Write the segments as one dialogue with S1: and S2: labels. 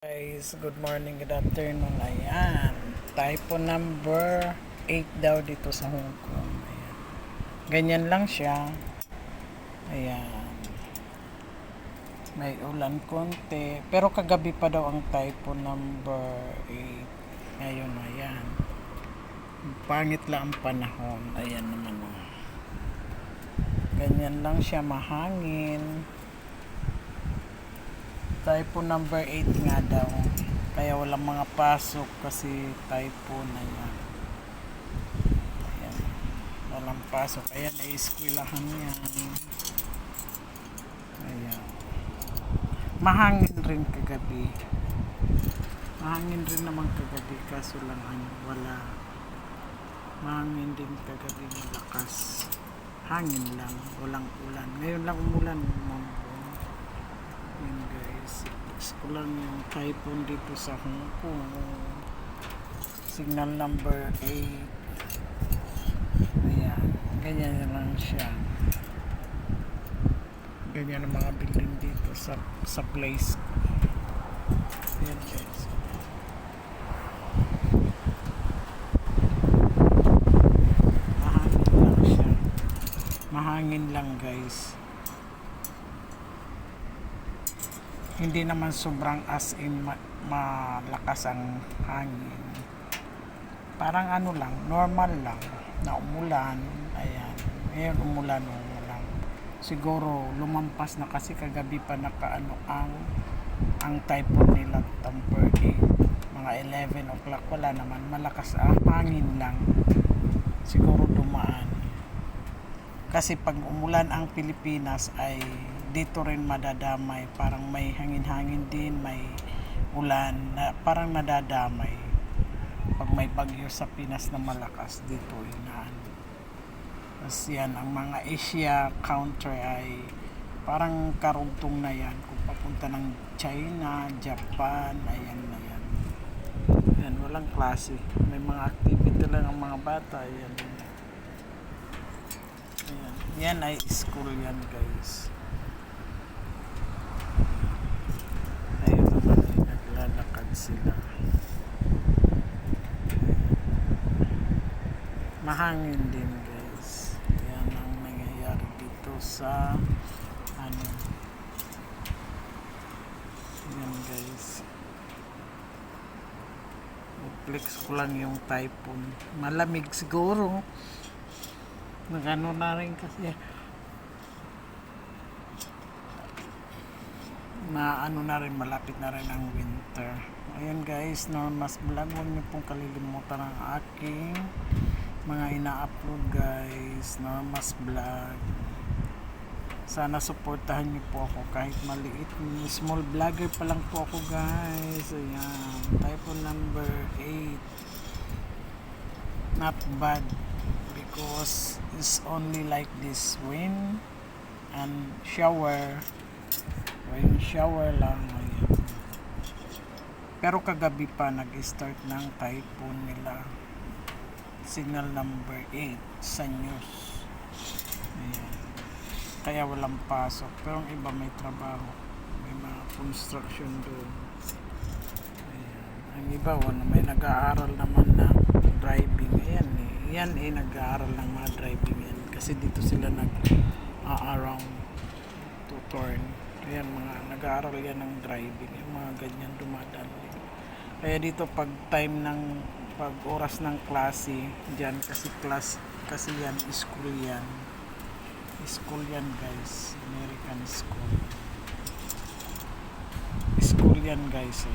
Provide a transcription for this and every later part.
S1: Guys, good morning, good afternoon. Ayan, typhoon number 8 daw dito sa Hong Kong. Ayan. Ganyan lang siya. Ayan. May ulan konti. Pero kagabi pa daw ang typhoon number 8. Ngayon, ayan. Pangit lang ang panahon. Ayan naman. Oh. Ganyan lang siya, mahangin. Typhoon number 8 nga daw. Kaya walang mga pasok kasi typhoon na yan. Ayan. Walang pasok. Ayan, eskwelahan yan. Ayan. Mahangin rin kagabi. Mahangin rin naman kagabi kaso lang wala. Mahangin din kagabi, malakas. Hangin lang, walang ulan. Ngayon lang umulan. Ayan guys, ko lang yung typhoon dito sa Hong Kong. Signal number 8. Ayan, ganyan lang siya. Ganyan ang mga building dito sa place ko. Ayan guys. Mahangin lang siya. Mahangin lang guys. Hindi naman sobrang as in malakas ang hangin. Parang ano lang, normal lang na umulan. Ayan. Ngayon umulan lang. Siguro lumampas na kasi kagabi pa nakaano ang typhoon nila temporary. Mga 11 o'clock wala naman, malakas ang hangin lang. Siguro dumaan. Kasi pag umulan ang Pilipinas ay dito rin madadamay, parang may hangin-hangin din, may ulan na parang nadadamay pag may bagyo sa Pinas na malakas dito inaan. Tapos yan, ang mga Asia country ay parang karugtong na yan kung papunta ng China, Japan, ayan na yan. Yan, walang klase, may mga activity lang ang mga bata. Ayan, ayan. Yan ay school yan guys. Sila mahangin din guys. Yan ang nangyayari dito sa yan guys. Flex ko lang yung typhoon, malamig siguro, nagano na rin kasi na ano na rin, malapit na rin ang winter. Ayan guys, Normas Vlog, huwag niyo pong kalilimutan ang aking mga ina-upload guys. Normas Vlog, sana supportahan niyo po ako kahit maliit, small vlogger pa lang po ako guys. Ayan, typhoon number 8, not bad because it's only like this wind and shower. Rain shower lang ngayon. Pero kagabi pa nag-start ng typhoon nila. Signal number 8 sa news. Ayan. Kaya walang pasok. Pero ang iba may trabaho. May mga construction doon. Ayan. Ang iba may nag-aaral naman na driving. Ayan eh. Yan eh, nag-aaral ng mga driving yan. Kasi dito sila nag-around to turn. Ayan, mga nag-aaral yan ng driving, yung mga ganyan dumadaan. Kaya dito pag time ng pag oras ng klase diyan, kasi yan school yan guys, American school yan guys.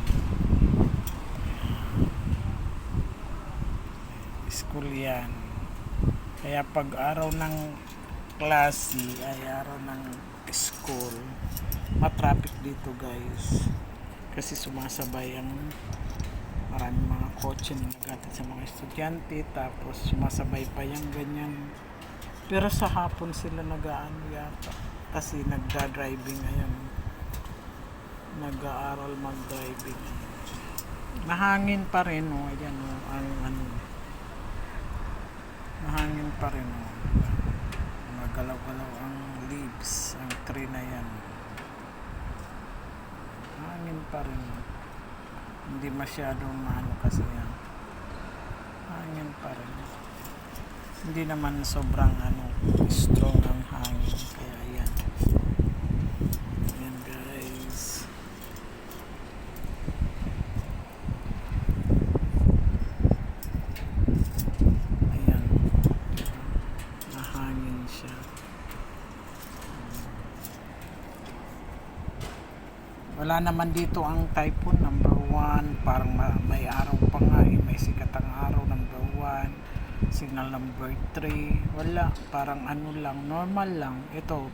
S1: School yan, kaya pag araw ng klase ay araw ng school, matraffic dito guys kasi sumasabay ang maraming mga kotse na nagatid sa mga estudyante, tapos sumasabay pa yung ganyan. Pero sa hapon sila nag-aano yata kasi nagda-driving ngayon, nag-aaral mag-driving. Mahangin pa rin ayan ang mahangin pa rin magalaw-galaw ang leaves, ang tree na yan. Hangin pa rin. Hindi masyadong maano kasi yan. Hangin pa rin. Hindi naman sobrang strong ang hangin. Kaya yan. Yan guys. Ayan. Nahangin siya. Wala naman dito ang typhoon number 1. Parang may araw pa nga may sikat ang araw number 1. Signal number 3. Wala. Parang lang. Normal lang. Ito.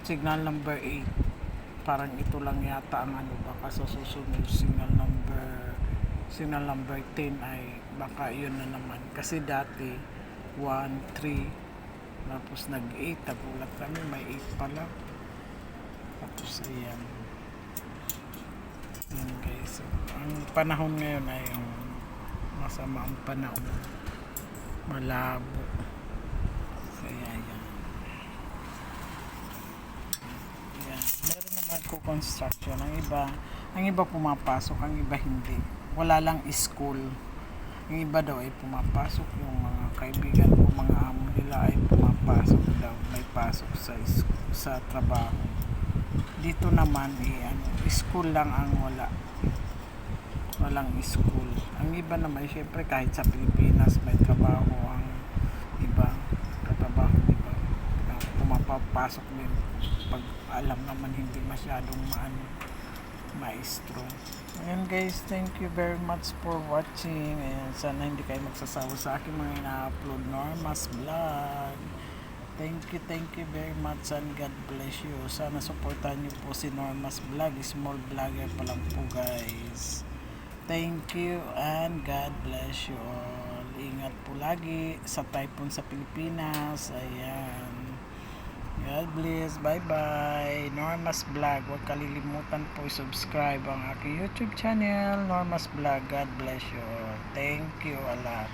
S1: Signal number 8. Parang ito lang yata ang baka sa susunod signal number 10 ay baka yun na naman. Kasi dati 1, 3 tapos nag 8. Nagulat kami may 8 pala. Tapos ayan. Yan guys, so, ang panahon ngayon ay masama ang panahon, malabo, kaya yan. Meron naman ko construction, ang iba pumapasok, ang iba hindi, wala lang school. Ang iba daw ay pumapasok, yung mga kaibigan ko, mga amo nila ay pumapasok daw, may pasok sa trabaho. Dito naman school lang ang walang school. Ang iba naman syempre kahit sa Pilipinas may trabaho, ang iba katrabaho, iba pumapasok din pag alam naman hindi masyadong maestro. Ayan guys, thank you very much for watching. Ayan, sana hindi kayo magsasawa sa aking mga ina-upload Norma's Vlog. Thank you very much and God bless you. Sana supportan niyo po si Norma's Vlog. Small vlogger pa lang po guys. Thank you and God bless you all. Ingat po lagi sa typhoon sa Pilipinas. Ayan. God bless. Bye bye. Norma's Vlog. Huwag kalilimutan po i-subscribe ang aking YouTube channel. Norma's Vlog. God bless you all. Thank you a lot.